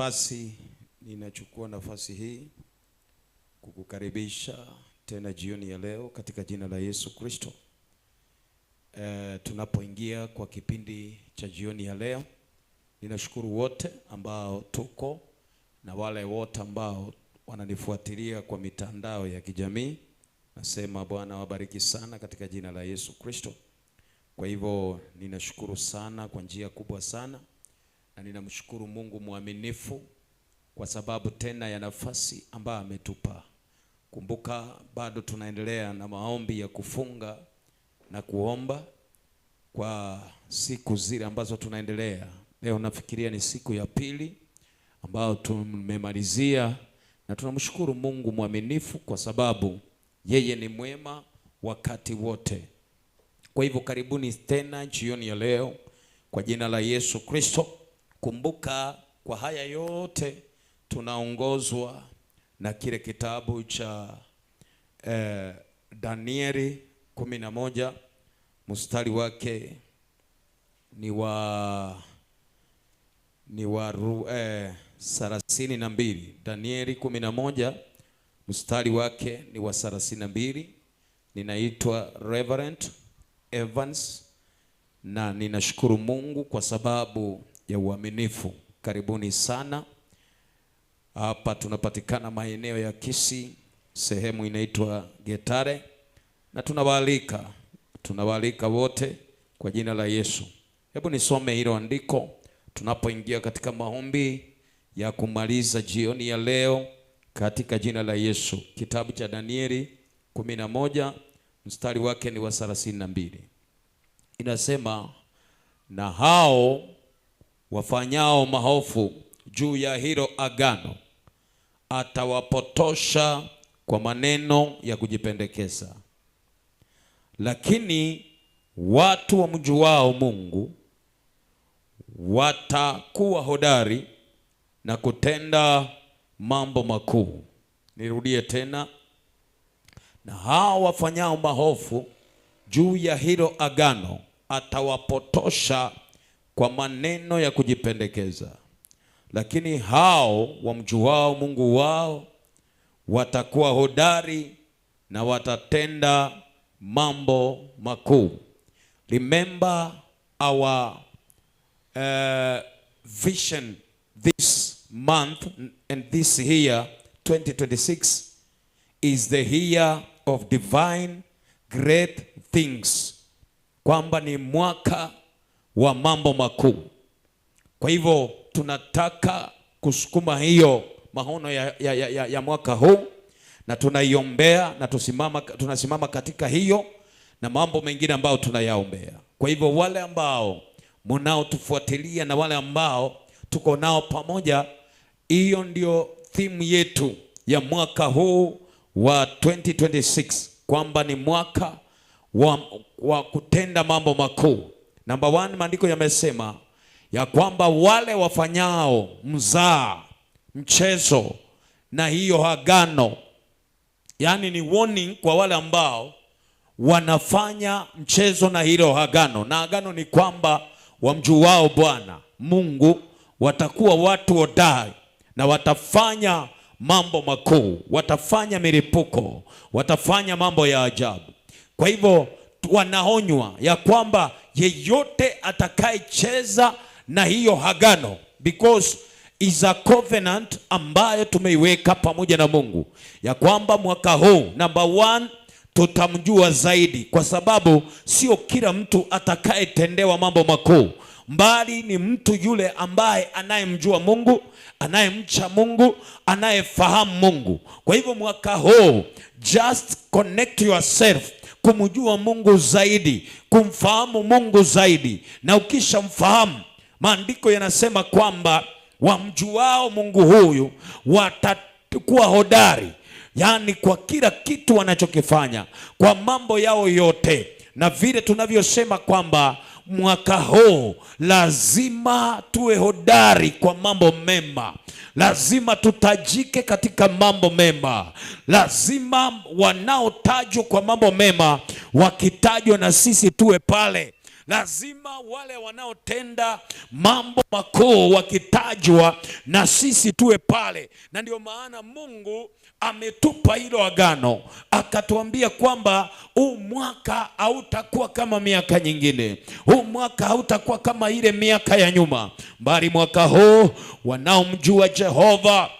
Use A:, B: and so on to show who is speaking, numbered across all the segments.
A: Basi ninachukua nafasi hii kukukaribisha tena jioni ya leo katika jina la Yesu Kristo. Tunapoingia kwa kipindi cha jioni ya leo, ninashukuru wote ambao tuko na wale wote ambao wananifuatilia kwa mitandao ya kijamii. Nasema Bwana wabariki sana katika jina la Yesu Kristo. Kwa hivyo ninashukuru sana kwa njia kubwa sana, na ninamshukuru Mungu mwaminifu kwa sababu tena ya nafasi ambayo ametupa. Kumbuka bado tunaendelea na maombi ya kufunga na kuomba kwa siku zile ambazo tunaendelea. Leo nafikiria ni siku ya pili ambayo tumemalizia, na tunamshukuru Mungu mwaminifu kwa sababu yeye ni mwema wakati wote. Kwa hivyo karibuni tena jioni ya leo kwa jina la Yesu Kristo. Kumbuka kwa haya yote tunaongozwa na kile kitabu cha Danieli 11 mstari wake ni wa 32. Danieli 11 mstari wake ni wa 32. Ninaitwa Reverend Evans na ninashukuru Mungu kwa sababu ya uaminifu. Karibuni sana. Hapa tunapatikana maeneo ya Kisii, sehemu inaitwa Getare, na tunawaalika wote kwa jina la Yesu. Hebu nisome hilo andiko tunapoingia katika maombi ya kumaliza jioni ya leo katika jina la Yesu. Kitabu cha Danieli 11 mstari wake ni wa 32. Inasema, na hao wafanyao mahofu juu ya hilo agano atawapotosha kwa maneno ya kujipendekeza, lakini watu wamjuao Mungu watakuwa hodari na kutenda mambo makuu. Nirudie tena, na hao wafanyao mahofu juu ya hilo agano atawapotosha kwa maneno ya kujipendekeza, lakini hao wamjuao Mungu wao watakuwa hodari na watatenda mambo makuu. Remember our vision this month and this year 2026 is the year of divine great things, kwamba ni mwaka wa mambo makuu. Kwa hivyo tunataka kusukuma hiyo maono ya mwaka huu, na tunaiombea na tunasimama katika hiyo na mambo mengine ambayo tunayaombea. Kwa hivyo wale ambao mnaotufuatilia na wale ambao tuko nao pamoja, hiyo ndio theme yetu ya mwaka huu wa 2026, kwamba ni mwaka wa kutenda mambo makuu. Number 1, maandiko yamesema ya kwamba wale wafanyao mzaa, mchezo na hiyo agano, yani ni warning kwa wale ambao wanafanya mchezo na hilo agano. Na agano ni kwamba wamjuao Bwana Mungu watakuwa watu hodari na watafanya mambo makuu, watafanya milipuko, watafanya mambo ya ajabu. Kwa hivyo wanaonywa ya kwamba yeyote atakayecheza na hiyo agano, because is a covenant ambayo tumeiweka pamoja na Mungu, ya kwamba mwaka huu number 1 tutamjua zaidi, kwa sababu sio kila mtu atakayetendewa mambo makuu, mbali ni mtu yule ambaye anayemjua Mungu, anayemcha Mungu, anayefahamu Mungu. Kwa hivyo mwaka huu just connect yourself kumjua Mungu zaidi, kumfahamu Mungu zaidi, na ukishamfahamu, maandiko yanasema kwamba wamjuao Mungu huyu watakuwa hodari, yani kwa kila kitu wanachokifanya, kwa mambo yao yote. Na vile tunavyosema kwamba mwaka huu lazima tuwe hodari kwa mambo mema, lazima tutajike katika mambo mema, lazima wanaotajwa kwa mambo mema wakitajwa na sisi tuwe pale, Lazima wale wanaotenda mambo makuu wakitajwa, na sisi tuwe pale. Na ndio maana Mungu ametupa hilo agano, akatuambia kwamba huu mwaka hautakuwa kama miaka nyingine, huu mwaka hautakuwa kama ile miaka ya nyuma, bali mwaka huu wanaomjua Jehova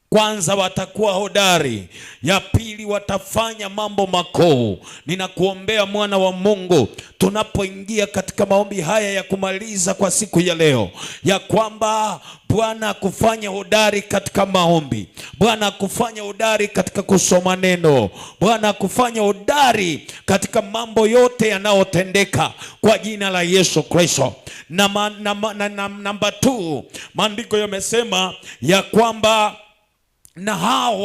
A: kwanza watakuwa hodari, ya pili watafanya mambo makuu. Ninakuombea mwana wa Mungu, tunapoingia katika maombi haya ya kumaliza kwa siku ya leo, ya kwamba Bwana akufanye hodari katika maombi, Bwana akufanye hodari katika kusoma neno, Bwana akufanye hodari katika mambo yote yanayotendeka kwa jina la Yesu Kristo. Namba 2, maandiko yamesema ya kwamba na hao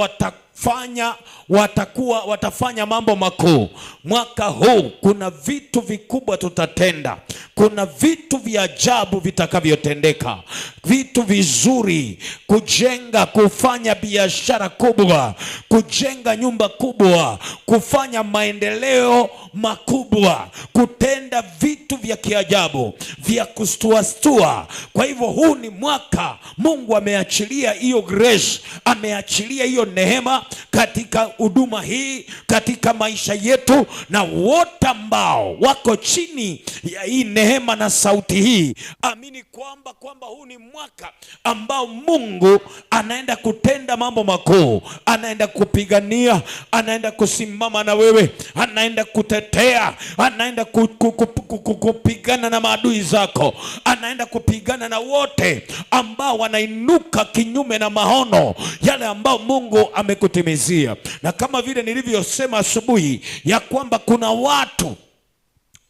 A: watafanya mambo makuu. Mwaka huu kuna vitu vikubwa tutatenda, kuna vitu vya ajabu vitakavyotendeka, vitu vizuri, kujenga, kufanya biashara kubwa, kujenga nyumba kubwa, kufanya maendeleo makubwa, kutenda vitu vya kiajabu, vya kustuastua. Kwa hivyo huu ni mwaka Mungu ameachilia hiyo grace, ameachilia hiyo neema katika huduma hii, katika maisha yetu, na wote ambao wako chini ya hii neema na sauti hii, amini kwamba huu ni mwaka ambao Mungu anaenda kutenda mambo makuu, anaenda kupigania, anaenda kusimama na wewe, anaenda kutetea, anaenda kupigana na maadui zako, anaenda kupigana na wote ambao wanainuka kinyume na maono yale ambao Mungu amekutimizia. Na kama vile nilivyosema asubuhi ya kwamba kuna watu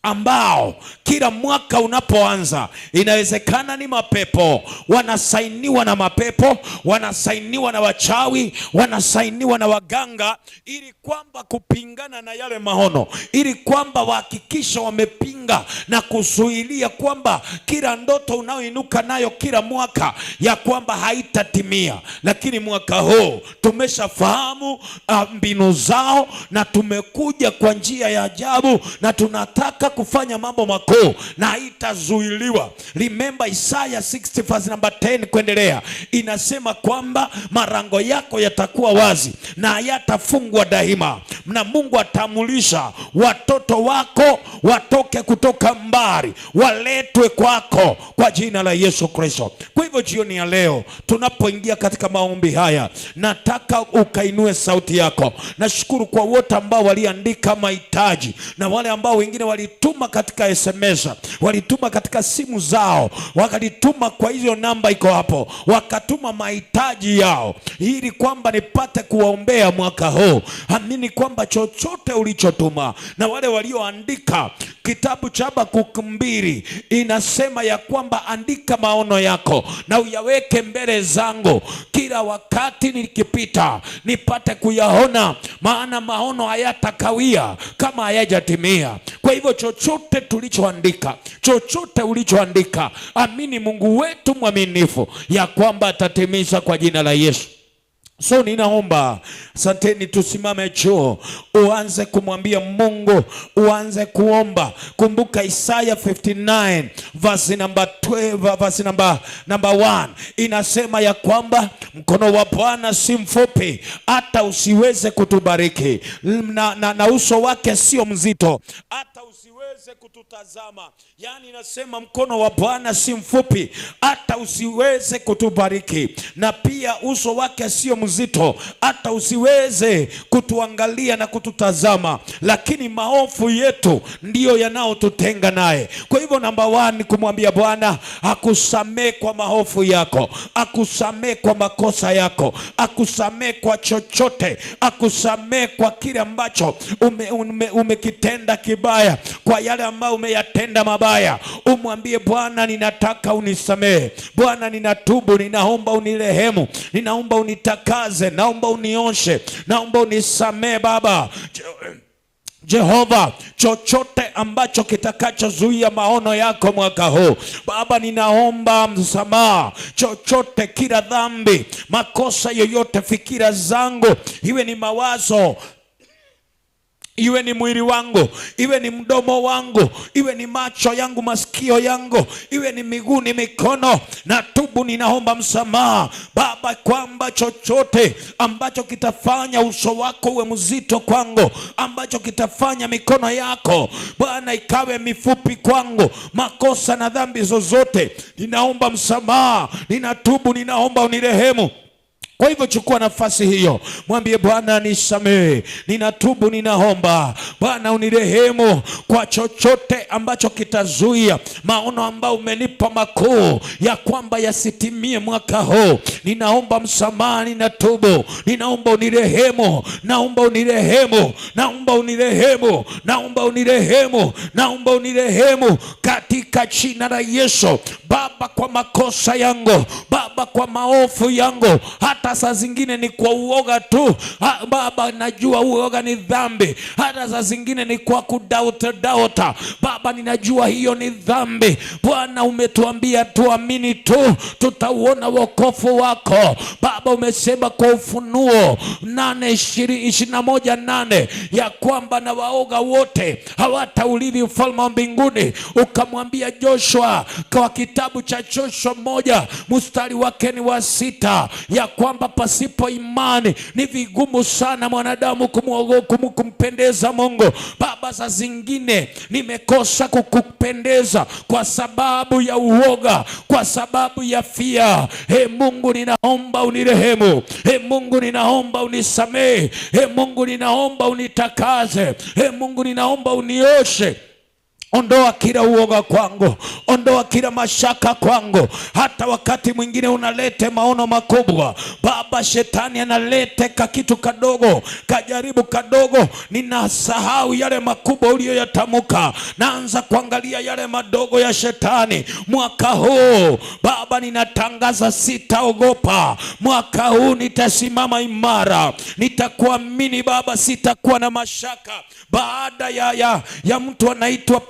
A: ambao kila mwaka unapoanza, inawezekana ni mapepo, wanasainiwa na mapepo, wanasainiwa na wachawi, wanasainiwa na waganga, ili kwamba kupingana na yale maono, ili kwamba wahakikisha wamepinga na kuzuilia kwamba kila ndoto unaoinuka nayo kila mwaka ya kwamba haitatimia. Lakini mwaka huu tumeshafahamu mbinu zao, na tumekuja kwa njia ya ajabu, na tunataka kufanya mambo makuu na haitazuiliwa. Remember Isaiah 60 verse number 10 kuendelea, inasema kwamba marango yako yatakuwa wazi na hayatafungwa daima, na Mungu atamulisha watoto wako watoke kutoka mbali, waletwe kwako kwa jina la Yesu Kristo. Kwa hivyo jioni ya leo tunapoingia katika maombi haya, nataka ukainue sauti yako. Nashukuru kwa wote ambao waliandika mahitaji, na wale ambao wengine walituma katika SMS, walituma katika simu zao, wakalituma kwa hizo namba iko hapo, wakatuma mahitaji yao, ili kwamba nipate kuwaombea mwaka huu. Amini kwamba chochote ulichotuma, na wale walioandika kitabu cha Habakuki 2 inasema ya kwamba andika maono yako na uyaweke mbele zangu, kila wakati nikipita nipate kuyaona, maana maono hayatakawia kama hayajatimia. Kwa hivyo chochote tulichoandika, chochote ulichoandika, amini Mungu wetu mwaminifu ya kwamba atatimiza kwa jina la Yesu. So ninaomba, asanteni, tusimame juu, uanze kumwambia Mungu, uanze kuomba. Kumbuka Isaiah 59 verse number 12, verse number 1 inasema ya kwamba mkono wa Bwana si mfupi hata usiweze kutubariki, na uso wake sio mzito hata usiweze kututazama. Yani inasema mkono wa Bwana si mfupi hata usiweze kutubariki, na pia uso wake sio mzito hata usiweze kutuangalia na kututazama, lakini maovu yetu ndiyo yanayotutenga naye. Kwa hivyo namba 1 kumwambia Bwana akusamee kwa maovu yako, akusamee kwa makosa yako, akusamee kwa chochote, akusamee kwa kile ambacho umekitenda kibaya, kwa yale ambayo umeyatenda mabaya. Umwambie Bwana, ninataka unisamee. Bwana, ninatubu, ninaomba unirehemu, ninaomba unitakaze, naomba unioshe, naomba unisamee Baba. Jehova, chochote ambacho kitakachozuia maono yako mwaka huu, Baba, ninaomba msamaha. Chochote, kila dhambi, makosa yoyote, fikira zangu, iwe ni mawazo, iwe ni mwili wangu, iwe ni mdomo wangu, iwe ni macho yangu, masikio yangu, iwe ni miguu, ni mikono, na tubu, ninaomba msamaha Baba, kwamba chochote ambacho kitafanya uso wako uwe mzito kwangu, ambacho kitafanya mikono yako Bwana ikawe mifupi kwangu, makosa na dhambi zozote, ninaomba msamaha, ninatubu, ninaomba unirehemu. Kwa hivyo chukua nafasi hiyo, mwambie Bwana nisamehe, ninatubu, ninaomba Bwana unirehemu kwa chochote ambacho kitazuia maono ambao umenipa makuu ya kwamba yasitimie mwaka huu. Ninaomba msamaha, ninatubu, ninaomba unirehemu, naomba unirehemu, naomba unirehemu, naomba unirehemu, naomba unirehemu katika jina la Yesu. Baba, kwa makosa yangu Baba, kwa maovu yangu, hata saa zingine ni kwa uoga tu Baba, najua uoga ni dhambi. Hata saa zingine ni kwa kudauta Baba, ninajua hiyo ni dhambi. Bwana, umetuambia tuamini tu tutauona wokovu wako Baba. Umesema kwa Ufunuo 8:21 ya kwamba na waoga wote hawataurithi ufalme wa mbinguni. Ukamwambia Joshua kwa kitabu cha Joshua 1 mstari wake ni wa 6 ya kwamba pasipo imani ni vigumu sana mwanadamu kumpendeza Mungu. Baba, saa zingine nimekosa kukupendeza kwa sababu ya uoga, kwa sababu ya fia. Mungu, ninaomba unirehemu. Mungu, ninaomba unisamehe. Mungu, ninaomba unitakaze. Mungu, ninaomba unioshe. Ondoa kila uoga kwangu, ondoa kila mashaka kwangu. Hata wakati mwingine unalete maono makubwa Baba, shetani analete kitu kadogo, kajaribu kadogo, ninasahau yale makubwa uliyoyatamka, naanza kuangalia yale madogo ya shetani. Mwaka huu Baba, ninatangaza sitaogopa. Mwaka huu nitasimama imara, nitakuamini Baba, sitakuwa na mashaka. Baada ya mtu anaitwa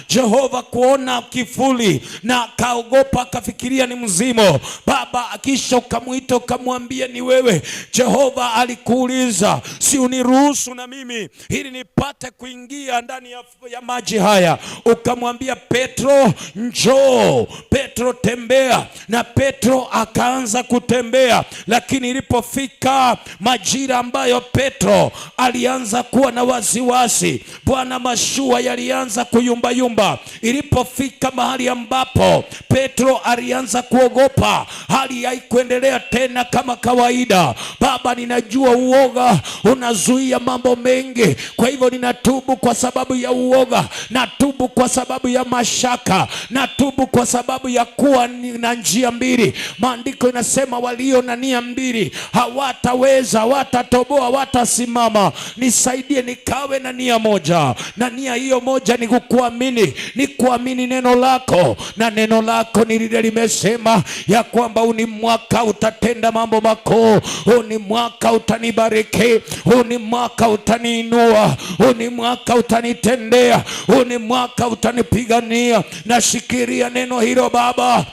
A: Jehova kuona kifuli na kaogopa, akafikiria ni mzimo Baba, akisha ukamuita ukamwambia ni wewe. Jehova alikuuliza, si uniruhusu na mimi ili nipate kuingia ndani ya maji haya? Ukamwambia Petro, njoo. Petro, tembea. Na Petro akaanza kutembea, lakini ilipofika majira ambayo Petro alianza kuwa na wasiwasi Bwana, mashua yalianza kuyumbayumba. Ilipofika mahali ambapo Petro alianza kuogopa, hali haikuendelea tena kama kawaida. Baba, ninajua uoga unazuia mambo mengi, kwa hivyo ninatubu kwa sababu ya uoga, natubu kwa sababu ya mashaka, natubu kwa sababu ya kuwa na njia mbili. Maandiko inasema walio na nia mbili hawataweza, hawatatoboa, hawatasimama. Nisaidie nikawe na nia moja, na nia hiyo moja ni kukuamini, ni kuamini neno lako, na neno lako ni lile limesema ya kwamba huu ni mwaka utatenda mambo makuu, huu ni mwaka utanibariki, huu ni mwaka utaniinua, huu ni mwaka utanitendea, huu ni mwaka utanipigania. Nashikilia neno hilo Baba,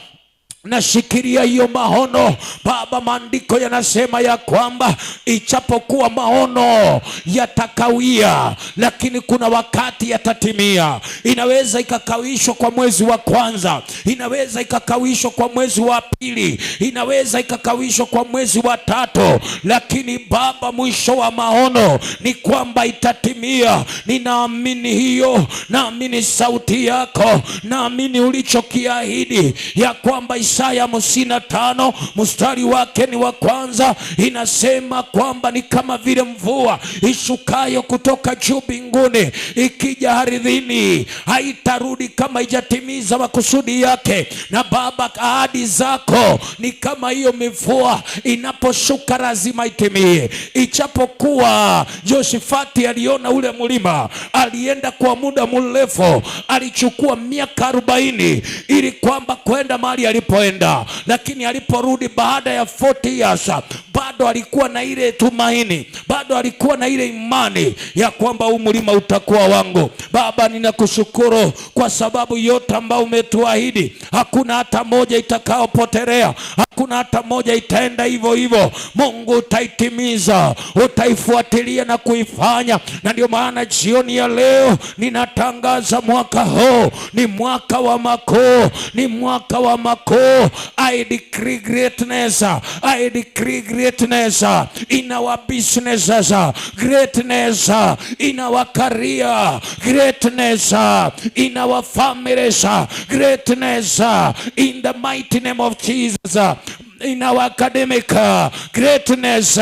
A: nashikilia hiyo maono Baba. Maandiko yanasema ya kwamba ichapokuwa maono yatakawia, lakini kuna wakati yatatimia. Inaweza ikakawishwa kwa mwezi wa kwanza, inaweza ikakawishwa kwa mwezi wa pili, inaweza ikakawishwa kwa mwezi wa tatu, lakini Baba, mwisho wa maono ni kwamba itatimia. Ninaamini hiyo, naamini sauti yako, naamini ulichokiahidi ya kwamba Isaya 55 mstari wake ni wa kwanza inasema kwamba ni kama vile mvua ishukayo kutoka juu mbinguni ikija ardhini, haitarudi kama ijatimiza makusudi yake. Na Baba, ahadi zako ni kama hiyo mvua inaposhuka lazima itimie. Ichapokuwa Yoshafati aliona ule mlima, alienda kwa muda mrefu, alichukua miaka 40 ili kwamba kwenda mahali alipoenda, lakini aliporudi baada ya 40 years bado alikuwa na ile tumaini, bado bado alikuwa na ile imani ya kwamba huu mlima utakuwa wangu. Baba, ninakushukuru kwa sababu yote ambayo umetuahidi, hakuna hata moja itakayopotelea, hakuna hata moja itaenda hivyo hivyo. Mungu, utaitimiza, utaifuatilia na kuifanya. Na ndio maana jioni ya leo ninatangaza mwaka huu ni mwaka wa makuu, ni mwaka wa makuu. I decree greatness, I decree greatness in our businesses, greatness in our career, greatness in our families, greatness in the mighty name of Jesus, in our academic greatness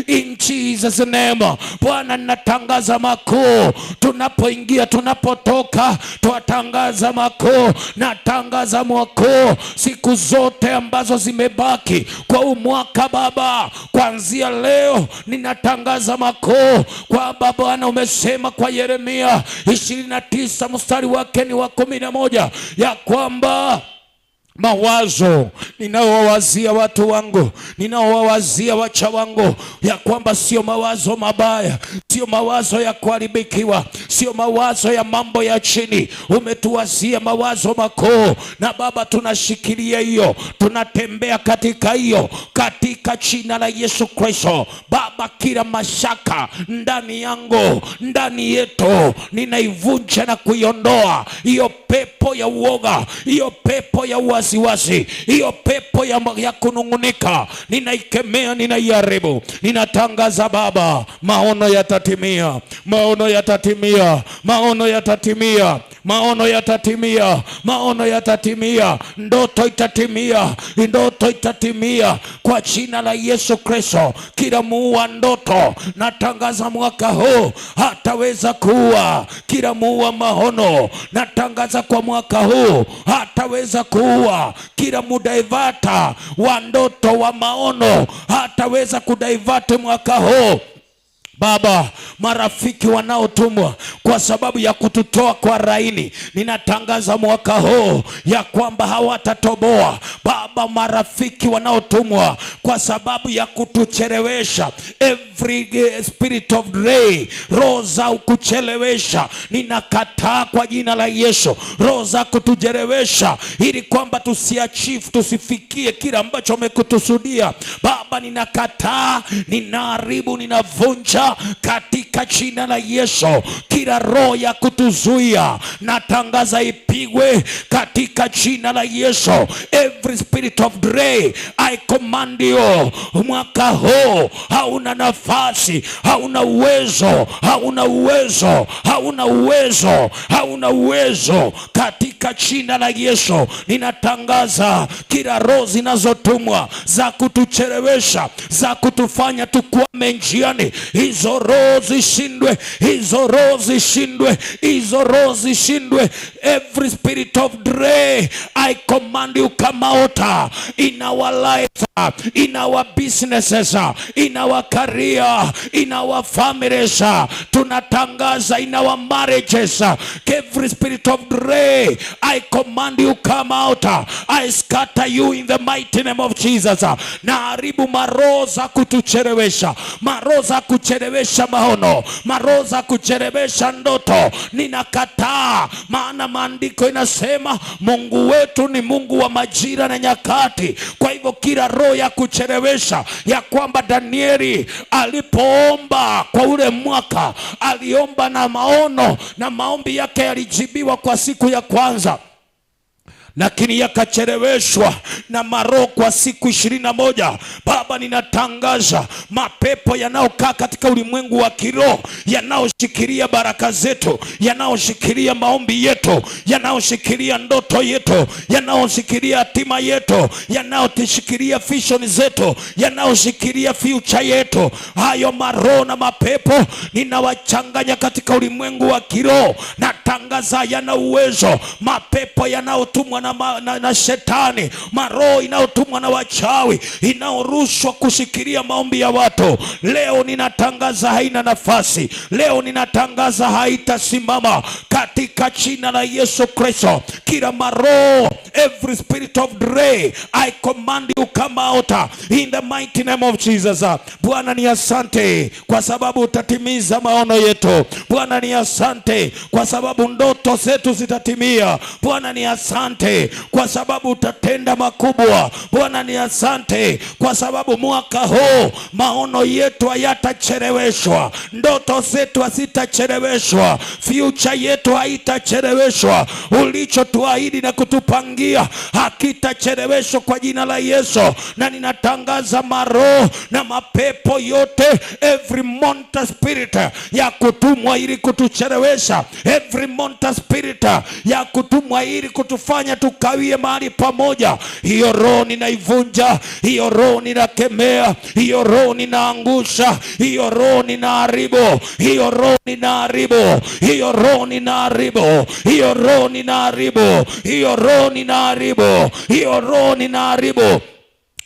A: in Jesus name. Bwana, ninatangaza makuu tunapoingia, tunapotoka, tuatangaza makuu. Natangaza makuu siku zote ambazo zimebaki kwa umwaka. Baba, kuanzia leo ninatangaza makuu kwa Bwana. Umesema kwa Yeremia 29 mstari wake ni wa 11 ya kwamba mawazo ninaowawazia watu wangu, ninaowawazia wacha wangu, ya kwamba sio mawazo mabaya, sio mawazo ya kuharibikiwa, sio mawazo ya mambo ya chini. Umetuwazia mawazo makuu, na Baba tunashikilia hiyo, tunatembea katika hiyo, katika jina la Yesu Kristo. Baba, kila mashaka ndani yangu, ndani yetu, ninaivunja na kuiondoa hiyo pepo ya uoga, hiyo pepo ya wasiwasi, hiyo pepo ya kunungunika, ninaikemea, ninaiharibu. Ninatangaza Baba, maono yatatimia, maono yatatimia, maono yatatimia, maono yatatimia, maono yatatimia, ndoto itatimia, ndoto itatimia kwa jina la Yesu Kristo. Kila muua ndoto natangaza mwaka huu hataweza kuua. Kila muua maono natangaza kwa mwaka huu hataweza kuua. Kila mudaivata wa ndoto wa maono hataweza kudaivati mwaka huu. Baba, marafiki wanaotumwa kwa sababu ya kututoa kwa raini, ninatangaza mwaka huu ya kwamba hawatatoboa. Baba, marafiki wanaotumwa kwa sababu ya kutuchelewesha, every spirit of delay, roho za kuchelewesha, ninakataa kwa jina la Yesu. Roho za kutuchelewesha ili kwamba tusiachieve, tusifikie kile ambacho umekutusudia, Baba, ninakataa, ninaharibu, ninavunja katika jina la Yesu. Kila roho ya kutuzuia natangaza ipigwe katika jina la Yesu. Every spirit of delay, I command you, mwaka huu hauna nafasi, hauna uwezo, hauna uwezo, hauna uwezo, hauna uwezo katika jina la Yesu. Ninatangaza kila roho zinazotumwa za kutuchelewesha, za kutufanya tukwame njiani, hizo roho zishindwe, hizo roho zishindwe, hizo roho zishindwe. Every spirit of delay, I command you come out in our lives, in our businesses, in our career, in our families. Tunatangaza in our marriages, every spirit of delay, I command you come out. I scatter you in the mighty name of Jesus. Na haribu maroho za kutuchelewesha, maroho za kuchelewesha maono, maroho za kuchelewesha ndoto, ninakataa. Maana maandiko inasema Mungu wetu ni Mungu wa majira na nyakati. Kwa hivyo kila roho ya kuchelewesha, ya kwamba Danieli alipoomba kwa ule mwaka, aliomba na maono, na maombi yake yalijibiwa kwa siku ya kwanza, lakini yakacheleweshwa na maroho kwa siku 21. Baba, ninatangaza mapepo yanayokaa katika ulimwengu wa kiroho, yanaoshikilia baraka zetu, yanaoshikilia maombi yetu, yanaoshikilia ndoto yetu, yanaoshikilia hatima yetu, yanaoshikilia vision zetu, yanaoshikilia future yetu, hayo maroho na mapepo ninawachanganya katika ulimwengu wa kiroho. Natangaza yana uwezo, mapepo yanayotumwa na shetani, maroho inayotumwa na wachawi, inaorushwa kushikilia maombi ya watu, leo ninatangaza haina nafasi, leo ninatangaza haitasimama katika jina la Yesu Kristo. Kila maroho, every spirit of delay, I command you come out in the mighty name of Jesus. Bwana ni asante kwa sababu utatimiza maono yetu. Bwana ni asante kwa sababu ndoto zetu zitatimia. Bwana ni asante kwa sababu utatenda makubwa. Bwana ni asante kwa sababu mwaka huu maono yetu hayatacheleweshwa, ndoto zetu hazitacheleweshwa, future yetu haitacheleweshwa. Ulichotuahidi na kutupangia hakitacheleweshwa kwa jina la Yesu. Na ninatangaza maroho na mapepo yote, every monster spirit ya kutumwa ili kutuchelewesha, every monster spirit ya kutumwa ili kutufanya tukawie mahali pamoja, hiyo roho ninaivunja, hiyo roho ninakemea, hiyo roho ninaangusha, hiyo roho ninaharibu, hiyo roho ninaharibu, hiyo roho ninaharibu, hiyo roho ninaharibu, hiyo roho ninaharibu, hiyo roho ninaharibu.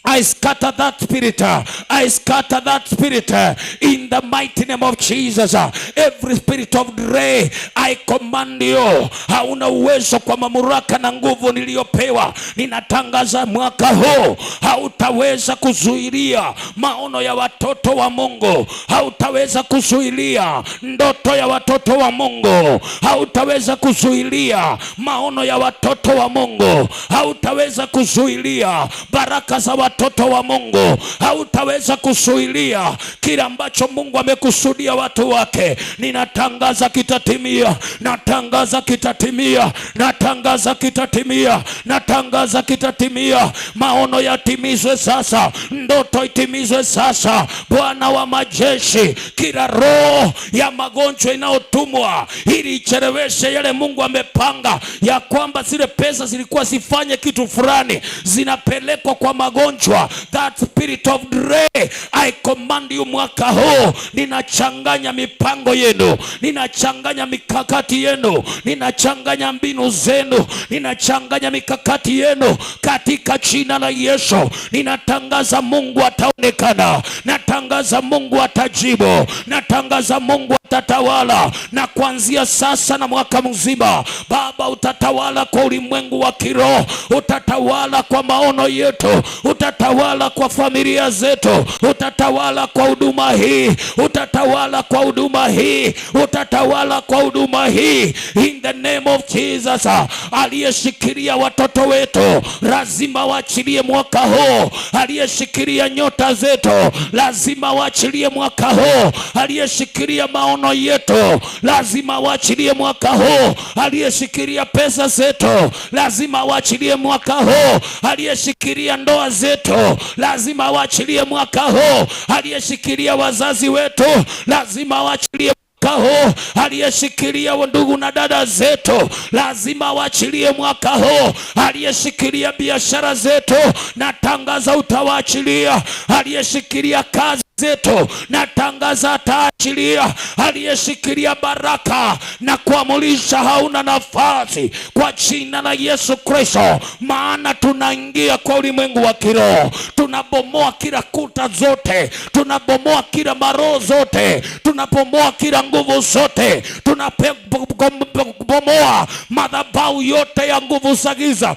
A: I scatter that spirit. I scatter that spirit in the mighty name of Jesus. Every spirit of delay, I command you, hauna uwezo kwa mamlaka na nguvu niliyopewa. Ninatangaza mwaka huu hautaweza kuzuilia maono ya watoto wa Mungu, hautaweza kuzuilia ndoto ya watoto wa Mungu, hautaweza kuzuilia maono ya watoto wa Mungu, hautaweza kuzuilia baraka za watoto wa Mungu, hautaweza kuzuilia kila ambacho Mungu amekusudia watu wake. Ninatangaza kitatimia, natangaza kitatimia, natangaza kitatimia, natangaza kitatimia. Maono yatimizwe sasa, ndoto itimizwe sasa. Bwana wa majeshi, kila roho ya magonjwa inayotumwa ili icheleweshe yale Mungu amepanga, ya kwamba zile pesa zilikuwa sifanye kitu fulani, zinapelekwa kwa magonjwa, that spirit of delay, I command you mwaka huu, ninachanganya mipango yenu, ninachanganya mikakati yenu, ninachanganya mbinu zenu, ninachanganya mikakati yenu katika jina la Yesu. Ninatangaza Mungu ataonekana, natangaza Mungu atajibu, natangaza Mungu atatawala. Na kuanzia sasa na mwaka mzima, Baba utatawala kwa ulimwengu wa kiroho, utatawala kwa maono yetu, utatawala kwa familia zetu, utatawala kwa huduma hii, utatawala kwa huduma hii, utatawala kwa huduma hii in the name of Jesus. Aliyeshikilia watoto wetu lazima waachilie mwaka huu, aliyeshikilia nyota zetu lazima waachilie mwaka huu, aliyeshikilia maono yetu lazima waachilie mwaka huu, aliyeshikilia pesa zetu lazima waachilie mwaka huu, aliyeshikilia ndoa zetu lazima waachilie mwaka huu, aliyeshikilia wazazi wetu lazima waachilie mwaka huu, aliyeshikilia ndugu na dada zetu lazima waachilie mwaka huu, aliyeshikilia biashara zetu natangaza utawaachilia, aliyeshikilia kazi zetu natangaza ataachilia, aliyeshikilia baraka na kuamulisha hauna nafasi kwa jina la Yesu Kristo. Maana tunaingia kwa ulimwengu wa kiroho, tunabomoa kila kuta zote, tunabomoa kila maroho zote, tunabomoa kila nguvu zote, tunabomoa madhabahu yote ya nguvu za giza,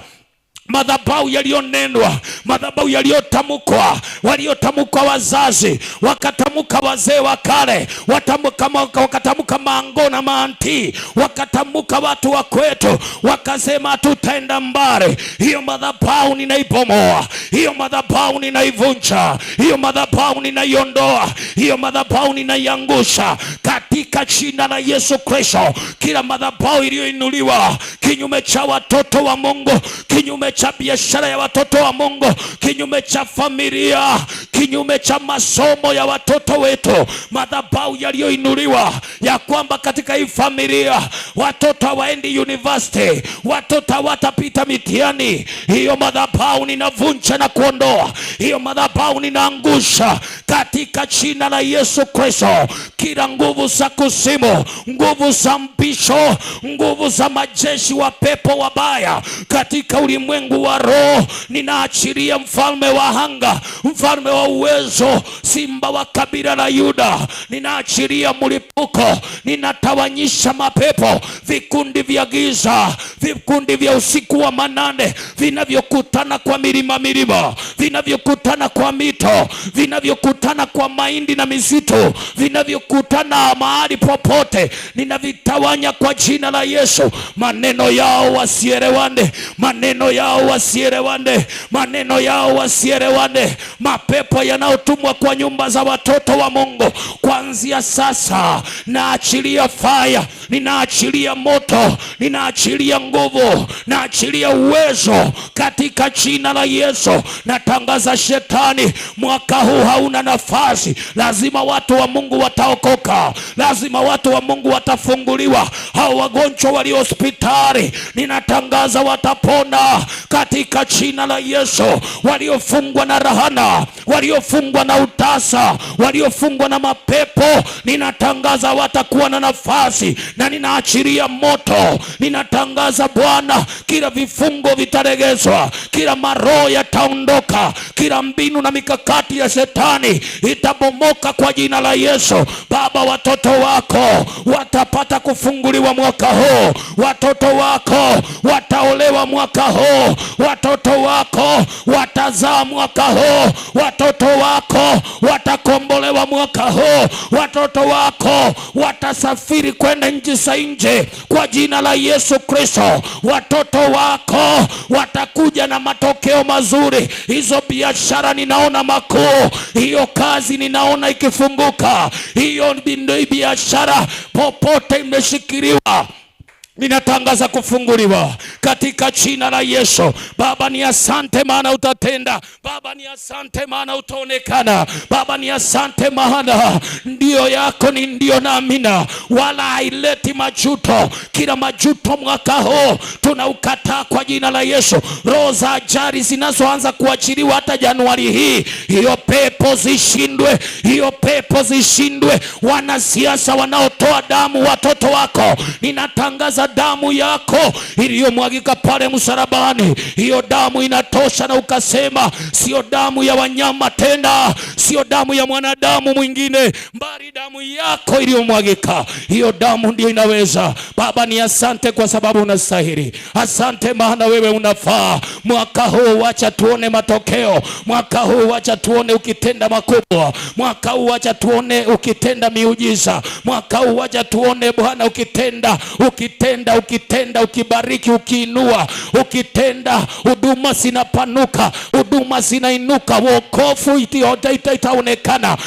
A: madhabahu yaliyonenwa, madhabahu yaliyotamkwa, waliotamkwa wazazi, wakatamka wazee wa kale, wakatamka maango na maanti, wakatamka watu wa kwetu, wakasema tutaenda mbali. Hiyo madhabahu ninaibomoa, hiyo madhabahu ninaivunja, hiyo madhabahu ninaiondoa, hiyo madhabahu ninaiangusha katika jina la Yesu Kristo. Kila madhabahu iliyoinuliwa kinyume cha watoto wa Mungu, kinyume cha biashara ya watoto wa Mungu, kinyume cha familia, kinyume cha masomo ya watoto wetu, madhabahu yaliyoinuliwa ya kwamba katika hii familia watoto hawaendi university, watoto hawatapita mitihani, hiyo madhabahu ninavunja na kuondoa, hiyo madhabahu ninaangusha katika jina la Yesu Kristo. Kila nguvu za kuzimu, nguvu za mbisho, nguvu za majeshi wa pepo wabaya katika ulimwengu wa roho, ninaachilia mfalme wa anga, mfalme wa uwezo, simba wa kabila la Yuda. Ninaachilia mlipuko, ninatawanyisha mapepo, vikundi vya giza, vikundi vya usiku wa manane, vinavyokutana kwa milima, vinavyokutana kwa mito, vinavyokutana kwa mahindi na misitu, vinavyokutana mahali popote, ninavitawanya kwa jina la Yesu. Maneno yao wasielewane, maneno yao wasielewane, maneno yao wasielewane. Mapepo yanayotumwa kwa nyumba za watoto wa Mungu, kuanzia sasa naachilia fire, ninaachilia moto, ninaachilia nguvu, naachilia uwezo katika jina la Yesu. Natangaza shetani, mwaka huu hauna nafasi. Lazima watu wa Mungu wataokoka, lazima watu wa Mungu watafunguliwa. Hao wagonjwa walio hospitali, ninatangaza watapona katika jina la Yesu. Waliofungwa na rahana, waliofungwa na utasa, waliofungwa na mapepo, ninatangaza watakuwa na nafasi, na ninaachilia moto. Ninatangaza Bwana, kila vifungo vitaregezwa, kila maroho yataondoka, kila mbinu na mikakati ya shetani itabomoka kwa jina la Yesu. Baba, watoto wako watapata kufunguliwa mwaka huu, watoto wako wataolewa mwaka huu, watoto wako watazaa mwaka huu, watoto wako watakombolewa mwaka huu, watoto wako watasafiri kwenda nchi za nje kwa jina la Yesu Kristo. Watoto wako watakuja na matokeo mazuri. Hizo biashara ninaona makuu, hiyo kazi ninaona ikifunguka, hiyo biashara popote imeshikiliwa, ninatangaza kufunguliwa katika jina la Yesu. Baba, ni asante maana utatenda. Baba, ni asante maana utaonekana. Baba, ni asante maana ndio yako ni ndio na amina, wala haileti majuto. Kila majuto mwaka huu tunaukataa kwa jina la Yesu. Roho za ajali zinazoanza kuachiliwa hata Januari hii, hiyo pepo zishindwe, hiyo pepo zishindwe. Wanasiasa wanaotoa damu watoto wako, ninatangaza damu yako iliyomwagika pale msalabani, hiyo damu inatosha. Na ukasema sio damu ya wanyama tena, sio damu ya mwanadamu mwingine, bali damu yako iliyomwagika, hiyo damu ndio inaweza. Baba, ni asante kwa sababu unastahili. Asante maana wewe unafaa. Mwaka huu wacha tuone matokeo, mwaka huu wacha tuone ukitenda makubwa, mwaka huu wacha tuone ukitenda miujiza, mwaka huu wacha tuone Bwana ukitenda, ukibariki, ukiinua, ukitenda. Huduma zinapanuka, huduma zinainuka, wokovu itaonekana.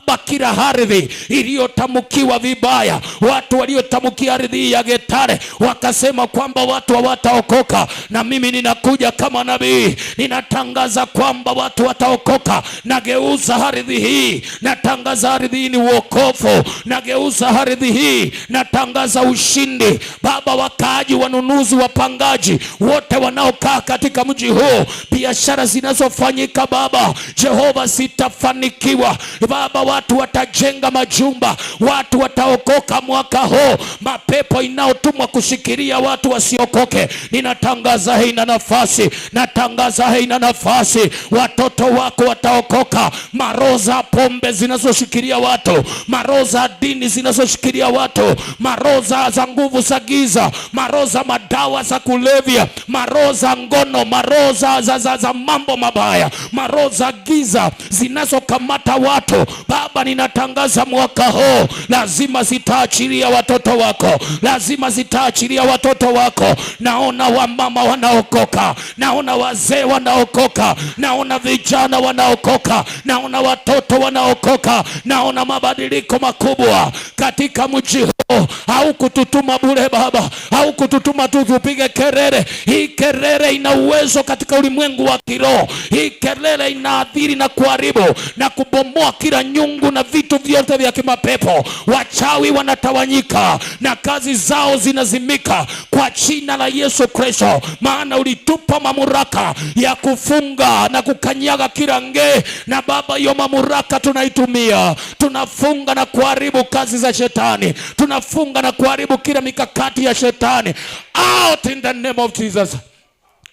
A: Baba, kila ardhi iliyotamukiwa vibaya, watu waliotamukia ardhi ya Getare wakasema kwamba watu hawataokoka, na mimi ninakuja kama nabii, ninatangaza kwamba watu wataokoka. Nageuza ardhi hii, natangaza ardhi hii ni wokovu. Nageuza ardhi hii, natangaza ushindi. Baba, wakaaji, wanunuzi, wapangaji, wote wanaokaa katika mji huu, biashara zinazofanyika Baba Jehova zitafanikiwa. Baba, watu watajenga majumba, watu wataokoka mwaka huu. Mapepo inayotumwa kushikilia watu wasiokoke, ninatangaza haina nafasi, natangaza haina nafasi. Watoto wako wataokoka. Maroho za pombe zinazoshikilia watu, maroho za dini zinazoshikilia watu, maroho za nguvu za giza, maroho za madawa za kulevya, maroho za ngono, maroho za mambo mabaya, maroho za giza zinazokamata watu, Baba, ninatangaza mwaka huu lazima zitaachilia watoto wako, lazima zitaachilia watoto wako. Naona wamama wanaokoka, naona wazee wanaokoka, naona vijana wanaokoka, naona watoto wanaokoka, naona mabadiliko makubwa katika mji huu. Haukututuma bure Baba, haukututuma tu tupige kelele. Hii kelele ina uwezo katika ulimwengu wa kiroho. Hii kelele inaathiri na kuharibu na kubomoa kila nyungu na vitu vyote vya kimapepo. Wachawi wanatawanyika na kazi zao zinazimika kwa jina la Yesu Kristo, maana ulitupa mamlaka ya kufunga na kukanyaga kila nge. Na Baba, hiyo mamlaka tunaitumia, tunafunga na kuharibu kazi za shetani, tunafunga na kuharibu kila mikakati ya shetani, out in the name of Jesus.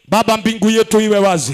A: Baba, mbingu yetu iwe wazi,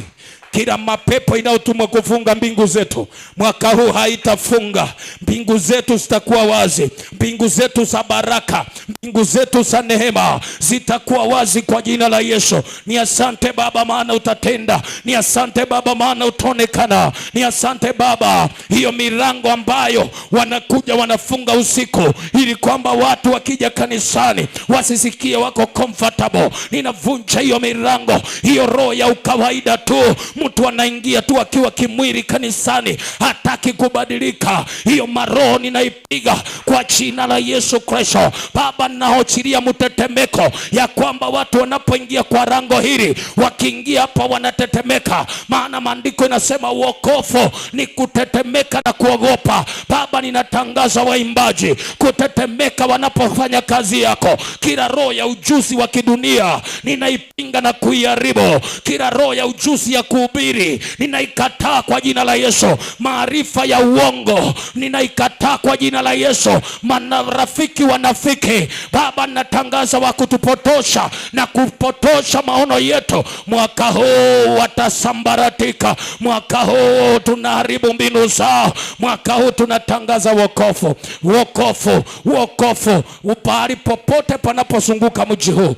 A: Kila mapepo inayotumwa kufunga mbingu zetu mwaka huu haitafunga. Mbingu zetu zitakuwa wazi, mbingu zetu za baraka, mbingu zetu za neema zitakuwa wazi kwa jina la Yesu. Ni asante Baba maana utatenda, ni asante Baba maana utaonekana, ni asante Baba. Hiyo milango ambayo wanakuja wanafunga usiku ili kwamba watu wakija kanisani wasisikie wako comfortable, ninavunja hiyo milango. Hiyo roho ya ukawaida tu, mtu anaingia tu akiwa kimwili kanisani, hataki kubadilika, hiyo maroho ninaipiga kwa jina la Yesu Kristo. Baba, ninahochilia mtetemeko ya kwamba watu wanapoingia kwa rango hili, wakiingia hapa wanatetemeka, maana maandiko inasema wokovu ni kutetemeka na kuogopa. Baba, ninatangaza waimbaji kutetemeka wanapofanya kazi yako. Kila roho ya ujuzi wa kidunia ninaipinga na kuiharibu. Kila roho ya ujuzi ya kuhubiri ninaikataa kwa jina la Yesu. Maarifa ya uongo ninaikataa kwa jina la Yesu. Marafiki wanafiki, Baba, natangaza wa kutupotosha na kupotosha maono yetu, mwaka huu watasambaratika. Mwaka huu tunaharibu mbinu zao. Mwaka huu tunatangaza wokovu, wokovu, wokovu. Pahali popote panapozunguka mji huu,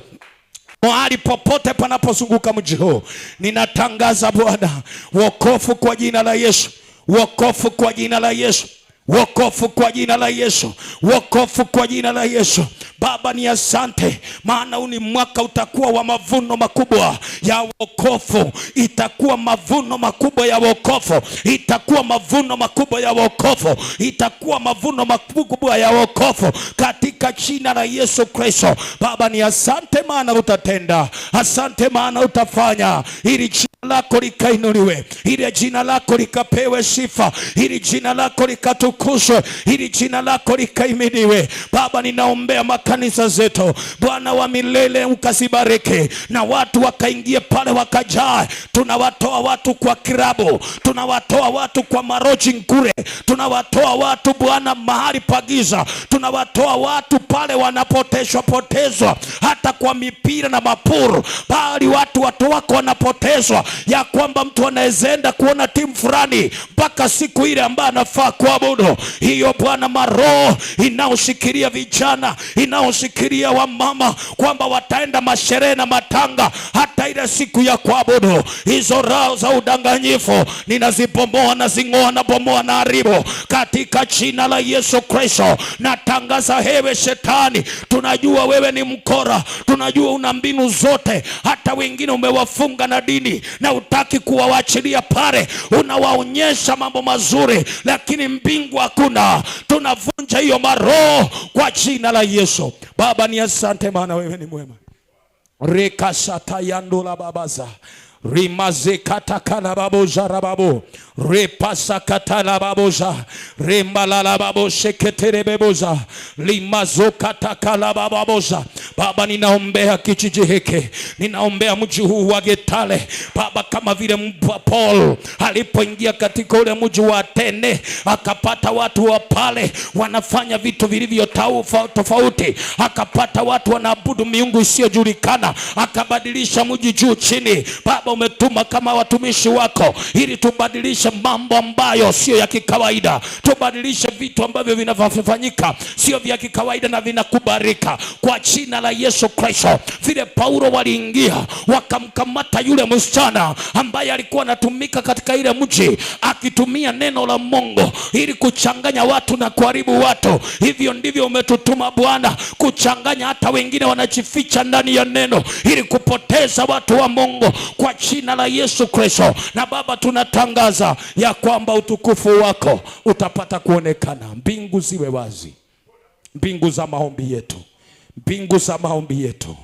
A: mahali popote panapozunguka mji huu, ninatangaza Bwana wokovu kwa jina la Yesu, wokovu kwa jina la Yesu, wokovu kwa jina la Yesu, wokovu kwa jina la Yesu. Baba, ni asante maana huu ni mwaka utakuwa wa mavuno makubwa ya wokovu. Itakuwa mavuno makubwa ya wokovu, itakuwa mavuno makubwa ya wokovu, itakuwa mavuno makubwa ya wokovu katika jina la Yesu Kristo. Baba, ni asante maana utatenda, asante maana utafanya, ili jina lako likainuliwe, ili jina lako likapewe sifa, ili jina lako likatukuzwe, ili jina lako likaiminiwe. Baba, ninaombea kanisa zetu Bwana wa milele, ukazibariki na watu wakaingie pale wakajaa. Tunawatoa watu kwa kirabu, tunawatoa watu kwa maroji nkure, tunawatoa watu Bwana mahali pagiza, tunawatoa watu pale wanapotezwa hata kwa mipira na mapuru, bali watu wako wanapotezwa, ya kwamba mtu anaezaenda kuona timu fulani mpaka siku ile ambayo anafaa kuabudu. Hiyo Bwana maroho inaoshikilia vijana, inaoshikilia wa mama kwamba wataenda masherehe na matanga hata ile siku ya kuabudu, hizo roho za udanganyifu ninazibomoa na zingoa na bomoa na haribu katika jina la Yesu Kristo. Natangaza, hewe shetani, tunajua wewe ni mkora, tunajua una mbinu zote, hata wengine umewafunga na dini na utaki kuwaachilia pale, unawaonyesha mambo mazuri lakini mbingu hakuna. Tunavunja hiyo maroho kwa jina la Yesu. Baba, ni asante maana wewe ni mwema. Rekashata yandula babaza rimaze katakala baboja rababu repasa katala baboja rembalala babo sheketere beboja limazo katakala baboja. Baba, ninaombea kijiji hiki, ninaombea mji huu wa Getale Baba, kama vile Paul alipoingia katika ule mji wa Atene akapata watu wa pale wanafanya vitu vilivyo tofauti, akapata watu wanaabudu miungu isiyojulikana, akabadilisha mji juu chini. Baba, umetuma kama watumishi wako ili tubadilishe mambo ambayo sio ya kikawaida, tubadilishe vitu ambavyo vinafanyika sio vya kikawaida na vinakubarika kwa jina la Yesu Kristo. Vile Paulo waliingia wakamkamata yule msichana ambaye alikuwa anatumika katika ile mji akitumia neno la Mungu ili kuchanganya watu na kuharibu watu, hivyo ndivyo umetutuma Bwana, kuchanganya hata wengine wanajificha ndani ya neno ili kupoteza watu wa Mungu kwa jina la Yesu Kristo. Na Baba, tunatangaza ya kwamba utukufu wako utapata kuonekana. Mbingu ziwe wazi, mbingu za maombi yetu, mbingu za maombi yetu,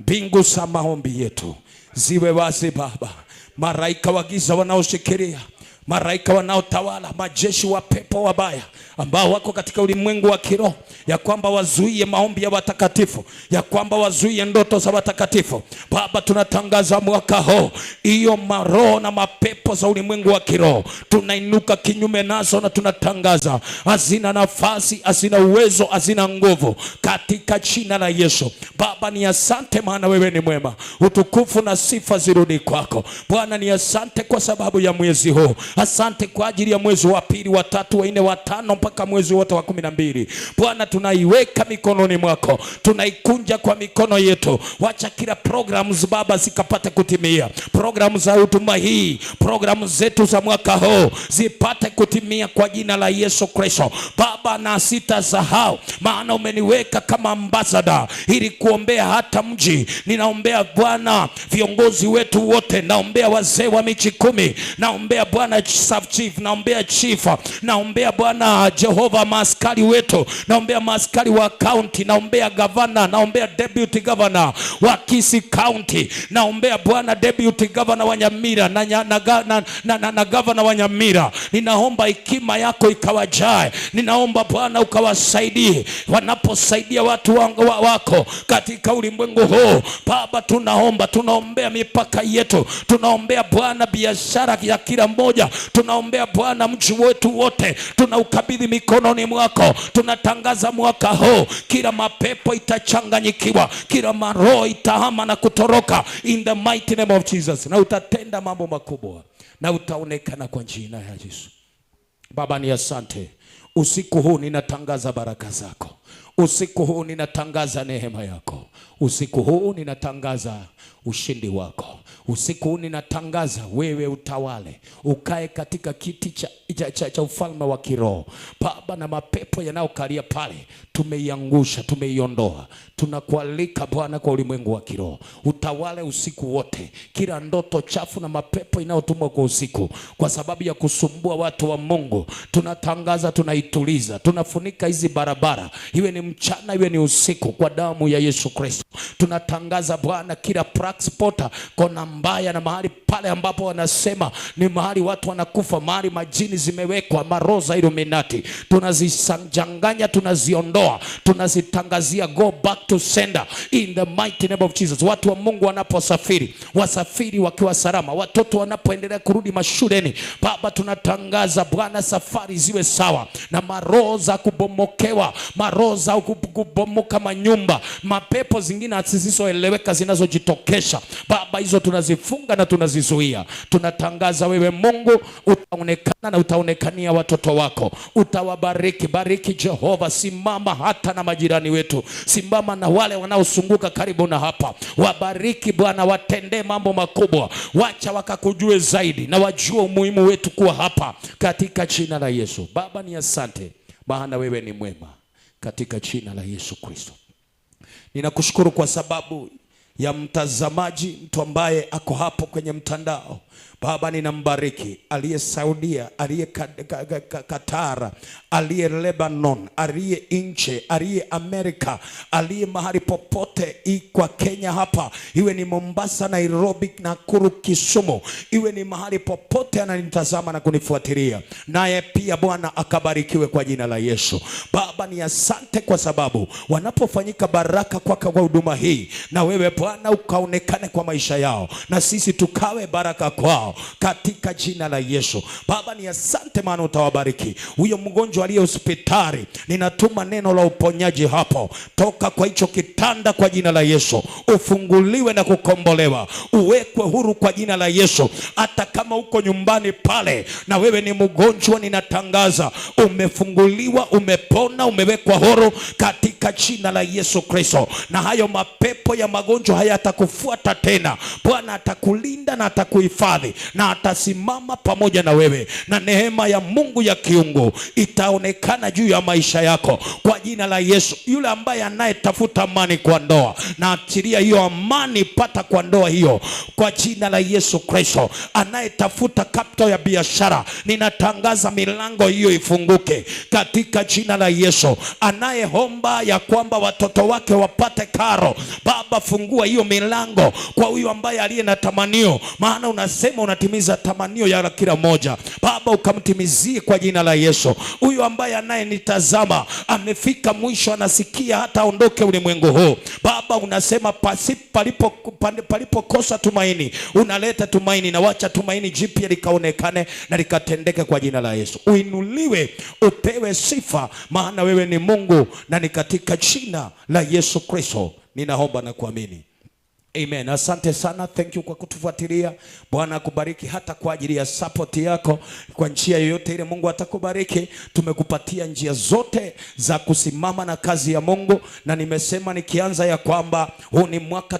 A: mbingu za maombi yetu ziwe wazi Baba. Malaika wa giza wanaoshikilia Maraika wanaotawala, majeshi wa pepo wabaya ambao wako katika ulimwengu wa kiroho, ya kwamba wazuie maombi ya watakatifu, ya kwamba wazuie ndoto za watakatifu. Baba, tunatangaza mwaka huu hiyo maroho na mapepo za ulimwengu wa kiroho tunainuka kinyume nazo, na tunatangaza hazina nafasi, hazina uwezo, hazina nguvu katika jina la Yesu. Baba, ni asante maana wewe ni mwema. Utukufu na sifa zirudi kwako Bwana. Ni asante kwa sababu ya mwezi huu. Asante kwa ajili ya mwezi wa pili, wa tatu, wa nne, wa tano mpaka mwezi wote wa 12. Bwana, tunaiweka mikononi mwako, tunaikunja kwa mikono yetu. Wacha kila programs Baba zikapate kutimia. Programu za huduma hii, programu zetu za mwaka huu zipate kutimia kwa jina la Yesu Kristo. Baba, na sitasahau maana umeniweka kama ambassador ili kuombea hata mji. Ninaombea Bwana viongozi wetu wote, naombea wazee wa miji 10, naombea Bwana sub chief, naombea chief, naombea Bwana Jehova maaskari wetu, naombea maaskari wa county, naombea governor, naombea deputy governor wa Kisii County, naombea Bwana deputy governor wa Nyamira na governor wa Nyamira. Ninaomba hekima yako ikawajae. Ninaomba Bwana ukawasaidie wanaposaidia watu wako katika ulimwengu huu. Baba, tunaombea mipaka yetu, tunaombea Bwana biashara ya kila mmoja, tunaombea Bwana mji wetu wote, tunaukabidhi mikononi mwako. Tunatangaza mwaka huu kila mapepo itachanganyikiwa, kila maroho itahama na kutoroka in the mighty name of Jesus, na utatenda mambo makubwa na utaonekana kwa jina ya Yesu. Baba, ni asante. Usiku huu ninatangaza baraka zako. Usiku huu ninatangaza neema yako. Usiku huu ninatangaza ushindi wako. Usiku huu ninatangaza wewe utawale, ukae katika kiti cha ufalme wa kiroho. Baba, na mapepo yanayokalia pale tumeiangusha, tumeiondoa. Tunakualika Bwana kwa ulimwengu wa kiroho, utawale usiku wote. Kila ndoto chafu na mapepo inayotumwa kwa usiku kwa sababu ya kusumbua watu wa Mungu, tunatangaza, tunaituliza, tunafunika hizi barabara, iwe ni mchana iwe ni usiku, kwa damu ya Yesu Kristo. Tunatangaza Bwana kila prax spota, kona mbaya na mahali pale ambapo wanasema ni mahali watu wanakufa, mahali majini zimewekwa, maroza Illuminati, tunazisanganya, tunaziondoa, tunazitangazia go back to sender in the mighty name of Jesus. Watu wa Mungu wanaposafiri, wasafiri wakiwa salama. Watoto wanapoendelea kurudi mashuleni, Baba, tunatangaza Bwana safari ziwe sawa, na maroho za kubomokewa, maroho za kubomoka manyumba, mapepo zingine zisizoeleweka zinazojitokesha, Baba, hizo tunazifunga na tunazizuia. Tunatangaza wewe Mungu utaonekana na utaonekania watoto wako, utawabariki. Bariki Jehova, simama hata na majirani wetu, simama na wale wanaosunguka karibu na hapa, wabariki Bwana, watendee mambo makubwa, wacha wakakujue zaidi na wajue umuhimu wetu kuwa hapa katika jina la Yesu. Baba, ni asante maana wewe ni mwema katika jina la Yesu Kristo. Ninakushukuru kwa sababu ya mtazamaji, mtu ambaye ako hapo kwenye mtandao. Baba, ninambariki aliye Saudia, aliye Katara, aliye Lebanon, aliye nje, aliye Amerika, aliye mahali popote kwa Kenya hapa, iwe ni Mombasa, Nairobi, Nakuru, Kisumu, iwe ni mahali popote ananitazama na kunifuatilia, naye pia Bwana akabarikiwe kwa jina la Yesu. Baba, ni asante kwa sababu wanapofanyika baraka kwa huduma hii, na wewe Bwana ukaonekane kwa maisha yao, na sisi tukawe baraka kwao katika jina la Yesu. Baba, ni asante maana utawabariki. Huyo mgonjwa aliye hospitali, ninatuma neno la uponyaji hapo, toka kwa hicho kitanda kwa jina la Yesu, ufunguliwe na kukombolewa, uwekwe huru kwa jina la Yesu. Hata kama uko nyumbani pale na wewe ni mgonjwa, ninatangaza umefunguliwa, umepona, umewekwa huru katika jina la Yesu Kristo, na hayo mapepo ya magonjwa hayatakufuata tena. Bwana atakulinda na atakuhifadhi na atasimama pamoja na wewe, na neema ya Mungu ya kiungu itaonekana juu ya maisha yako kwa jina la Yesu. Yule ambaye anayetafuta amani kwa ndoa, na achilia hiyo amani pata kwa ndoa hiyo kwa jina la Yesu Kristo. Anayetafuta capital ya biashara, ninatangaza milango hiyo ifunguke katika jina la Yesu. Anayeomba ya kwamba watoto wake wapate karo, Baba, fungua hiyo milango kwa huyo ambaye aliye na tamanio, maana unasema unatimiza tamanio ya kila moja. Baba, ukamtimizie kwa jina la Yesu. Huyu ambaye anayenitazama amefika mwisho, anasikia hata aondoke ulimwengu huu. Baba, unasema palipokosa tumaini unaleta tumaini, na wacha tumaini jipya likaonekane na likatendeke kwa jina la Yesu. Uinuliwe, upewe sifa, maana wewe ni Mungu, na ni katika jina la Yesu Kristo ninaomba na kuamini. Amen. Asante sana. Thank you kwa kutufuatilia. Bwana akubariki hata kwa ajili ya support yako kwa njia yoyote ile. Mungu atakubariki. Tumekupatia njia zote za kusimama na kazi ya Mungu, na nimesema nikianza ya kwamba huu ni mwaka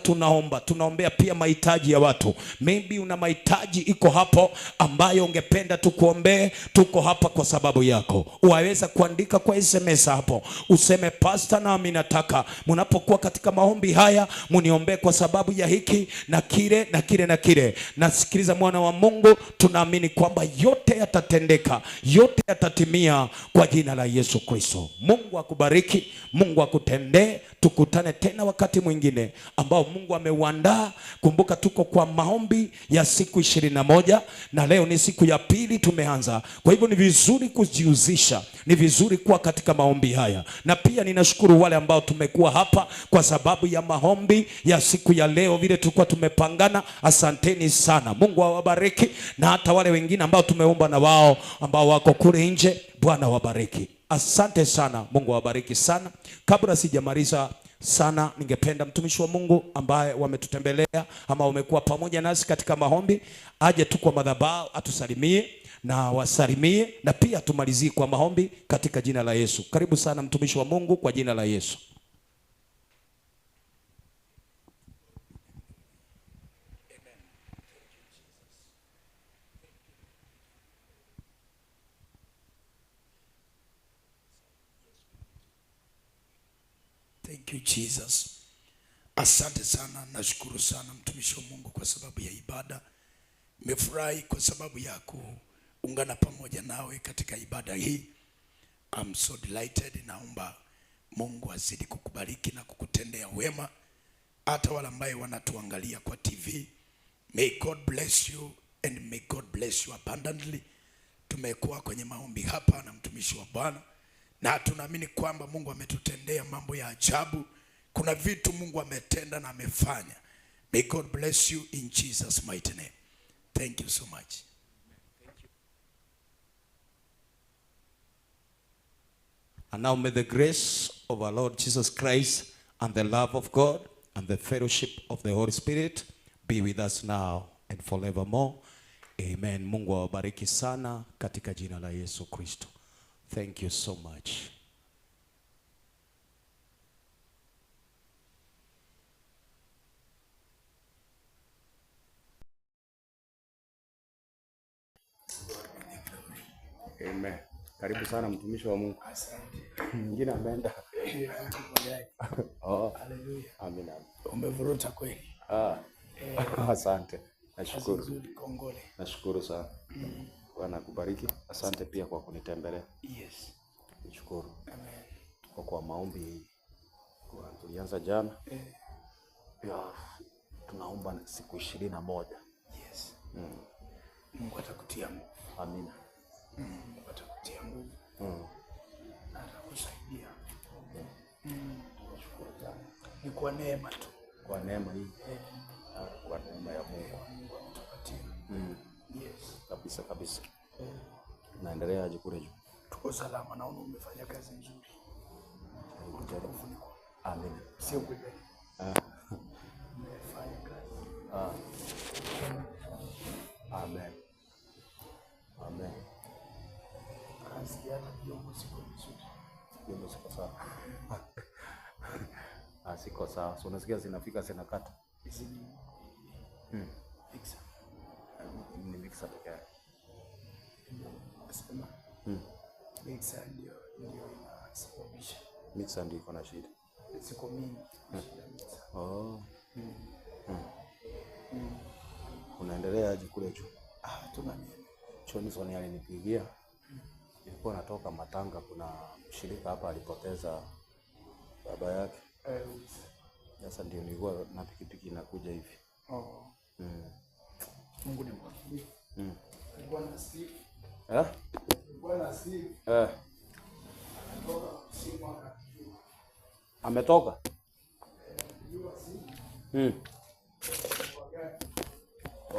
A: tunaombea pia mahitaji ya watu. Maybe una mahitaji iko hapo ambayo ungependa tukuombee. Tuko hapa kwa sababu yako. Waweza kuandika kwa SMS hapo, useme pastor, na mimi nataka mnapokuwa katika maombi haya muniombee kwa sababu ya hiki na kile na kile na kile. Nasikiliza mwana wa Mungu, tunaamini kwamba yote yatatendeka, yote yatatimia kwa jina la Yesu Kristo. Mungu akubariki, Mungu akutendee. Tukutane tena wakati mwingine ambao Mungu ameuandaa. Kumbuka tuko kwa maombi ya siku 21 na leo ni siku ya pili tumeanza. Kwa hivyo ni vizuri kujihusisha, ni vizuri kuwa katika maombi haya, na pia ninashukuru wale ambao tumekuwa hapa kwa sababu ya maombi ya siku ya leo vile tulikuwa tumepangana. Asanteni sana, Mungu awabariki, na hata wale wengine ambao tumeomba na wao ambao wako kule nje, Bwana wabariki. Asante sana, Mungu awabariki sana. Kabla sijamaliza sana, ningependa mtumishi wa Mungu ambaye wametutembelea ama wamekuwa pamoja nasi katika maombi aje tu kwa madhabahu atusalimie na wasalimie, na pia tumalizie kwa maombi katika jina la Yesu. Karibu sana mtumishi wa Mungu kwa jina la Yesu.
B: Thank you Jesus. Asante sana, nashukuru sana mtumishi wa Mungu kwa sababu ya ibada. Nimefurahi kwa sababu ya kuungana pamoja nawe katika ibada hii. I'm so delighted. Naomba Mungu azidi kukubariki na kukutendea wema. Hata wale ambao wanatuangalia kwa TV, may God bless you and may God bless you abundantly. Tumekuwa kwenye maombi hapa na mtumishi wa Bwana, na tunaamini kwamba Mungu ametutendea mambo ya ajabu. Kuna vitu Mungu ametenda na amefanya. May God bless you in Jesus mighty name. Thank you so much.
A: And now may the grace of our Lord Jesus Christ and the love of God and the fellowship of the Holy Spirit be with us now and forevermore. Amen. Mungu awabariki sana katika jina la Yesu Kristo. Thank you so much.
C: Amen. Karibu sana mtumishi wa Mungu. Mwingine ameenda. Oh.
B: Hallelujah.
C: Amina.
B: Umevuruta kweli.
C: Asante. Nashukuru.
B: Kongole.
C: Nashukuru sana. Bwana akubariki. Asante pia kwa kunitembelea.
B: Yes.
C: Nashukuru.
B: Amen.
C: Kwa maombi tulianza jana. Ya, tunaomba siku 21.
B: Yes. Mungu atakutia nguvu.
C: Amina.
B: Mungu atakutia nguvu. Na atakusaidia.
C: Nashukuru sana.
B: Ni kwa neema tu.
C: Kwa neema hii. Kwa neema ya Mungu.
B: Mungu ametupatia. Yes.
C: Kabisa kabisa. Naendelea aje kule juu?
B: Tuko salama, naona umefanya kazi nzuri.
C: Amina.
B: Sio kweli. Umefanya kazi.
C: Amen. Amen.
B: Kazi hata kidogo siko vizuri.
C: Kidogo siko sawa. Siko sawa. So unasikia zinafika zinakata.
B: Hizi ni mixer.
C: Ni mixer pekee yake.
B: Nasema. Mixer ndio inasababisha.
C: Mixer ndio iko na shida.
B: Siko mingi.
C: Oh. Unaendelea aje kule juu?
B: Tunaamini.
C: Johnson alinipigia. Nilikuwa natoka Matanga, kuna mshirika hapa alipoteza baba yake. Sasa ndio nilikuwa na pikipiki inakuja hivi.
B: Mungu ni mwaminifu. Alikuwa na Steve. Alikuwa na Steve. Ametoka simu akajua.
C: Ametoka?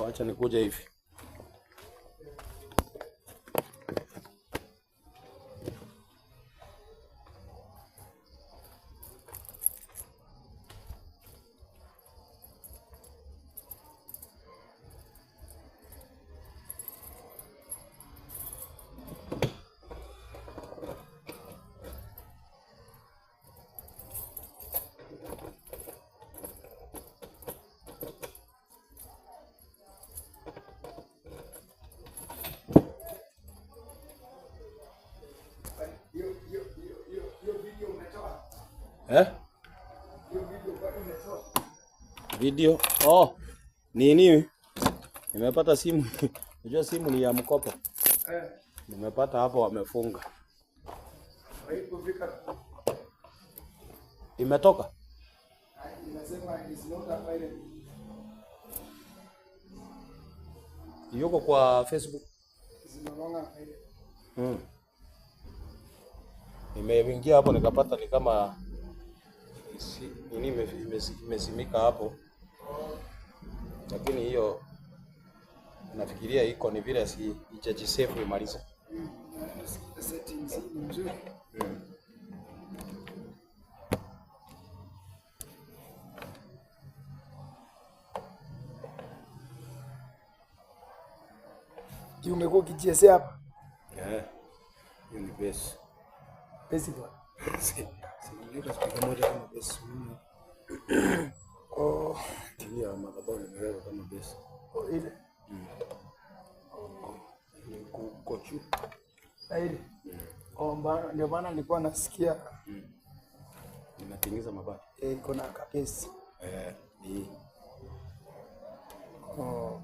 C: Acha nikuje hivi. Video. Nini? Nimepata simu. Unajua simu ni ya mkopo. Nimepata hapo wamefunga. Imetoka?
B: Inasema is not available.
C: Yuko kwa Facebook. Nimeingia hapo nikapata ni kama nini imesimika hapo. Lakini hiyo nafikiria iko ni vile si ichaji safe imaliza.
B: Settings ni nzuri. Umekuwa ukichezea hapa?
C: Hiyo ni base.
B: Base kwa. Niliweka speaker moja kama base.
C: Ndio madhabahu nimeweka kama base.
B: Ile.
C: Kwa juu.
B: Ile. Ndio maana nilikuwa nasikia.
C: Ninatengeneza mabati.
B: Iko na kabisa.
C: Hii.
B: So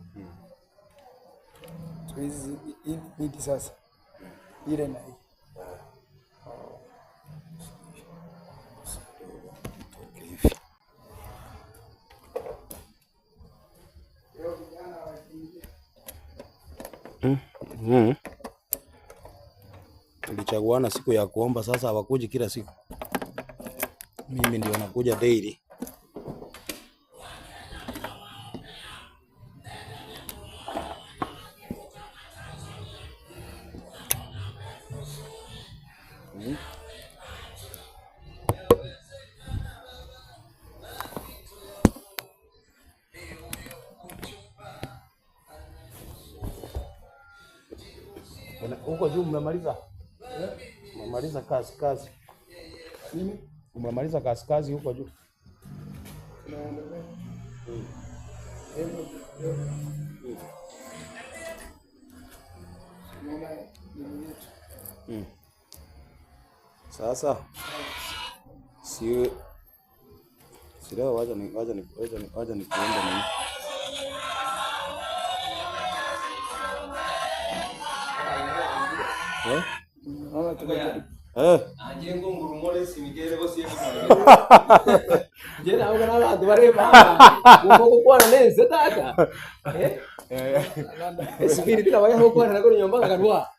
B: hizi miti sasa. Ile na hii.
C: Tulichaguana siku ya kuomba, sasa hawakuji kila siku. Mimi ndio nakuja daily. Huko juu mmemaliza? Mmemaliza kazi.
B: Nini?
C: Umemaliza kazi huko juu? Sasa si leo wacha ni kuomba nini?
D: Ajengo ngurumole simigere bosi yeko. Jena ugana abantu bareba. Uko kwana neze tata. Sikiri bila waya huko na kuni nyomba kanwa.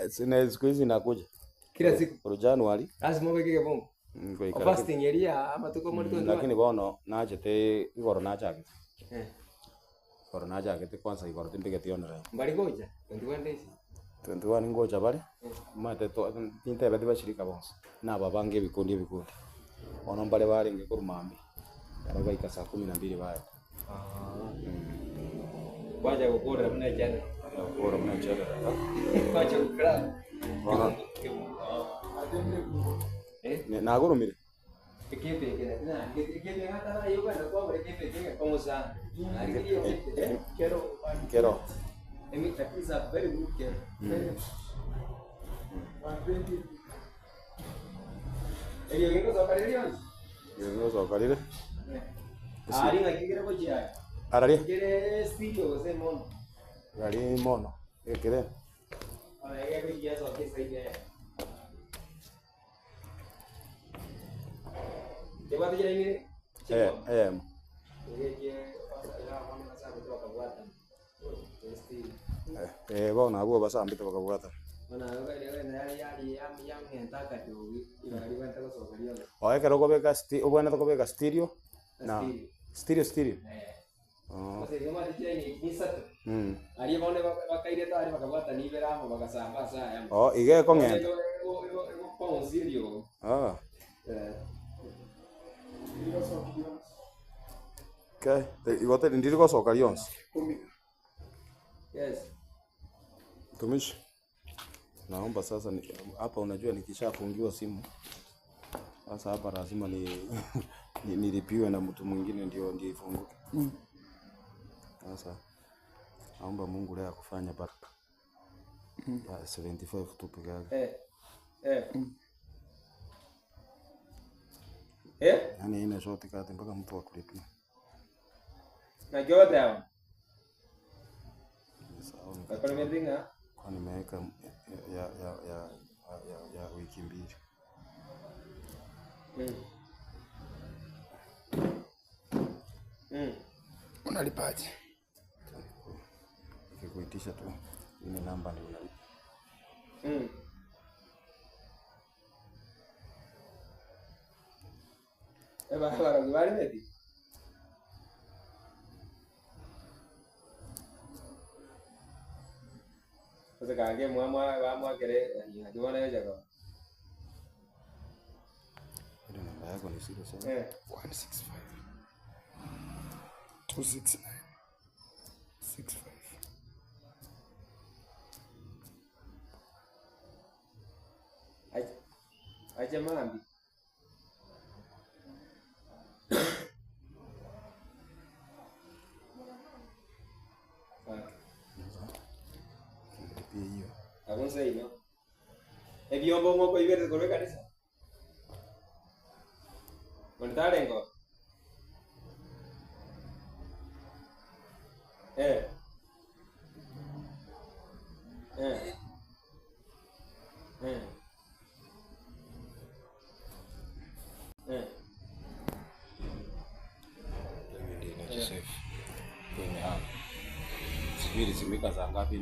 C: Sina siku hizi nakuja.
D: Kila siku
C: kwa January.
D: Lazima weke bongo. Fasting area ama tuko muri tu.
C: Lakini bono naachete igoro naachake. Igoro naachake kwanza igoro timbike tionera.
D: Mbali goja. 21 days.
C: 21 ngoja bale. Mate to intebe bashirika bonse. Na babange bikundi. Ono mbale bale ngekuru mambi. Yaraba ikasa 12 bale.
D: Kwaja gukora muna jana.
C: Gukora muna jana.
D: Kwaja gukora.
C: Nagurumire.
D: Ekipe hata na yuko na kwa ekipe kama sana.
C: Kero.
D: That is a very good game. Elio que cosa parelion?
C: Yo no so kalile.
D: Ari na kigere boja.
C: Arari.
D: Kigere estilo ese mono.
C: Gari mono. Kire.
D: Ahora ya que ya so que sai de. ¿Qué va a decir ahí?
C: Ye que
D: pasa ya vamos a hacer otra vuelta.
C: bona abo basambite bakabwata
D: Mana ko ile na yali yam ntaka tu ile wanta ko sokalia.
C: Oekero kobeka obwana kobeka stereo na stereo
D: Basi kama dijeni ni sato. Ali bone bakaire tari bakabwata ni beramo bakasamba saya.
C: Ige ko ng'enda.
D: Ko stereo.
C: Okay, igote ndiri gocoka rionse.
D: Yes.
C: Tumishi. Naomba sasa hapa unajua nikishafungiwa simu. Sasa hapa lazima nilipiwe na mtu mwingine ndio ifunguke. Sasa naomba Mungu leo akufanya baraka. Ya 75 tu peke yake. Yaani ina shoti kati mpaka mtu akulipia.
D: Na jote hapo.
C: Sawa.
D: Kwa nimepinga.
C: Kwa nimeweka ya wiki mbili.
B: Unalipaje?
C: Nikikuitisha tu ile namba ndio unalipa.
D: Bara gimana nih? Terus kage mua kere gimana ya jago?
C: Ile namba yako ni 07
B: 165 269 65.
D: Aja mambi.
C: hiyo.
D: Hakuna sasa hiyo. Vyombo moko iwe kwa kanisa. Mantare ngo.
C: Sijui lisimika saa ngapi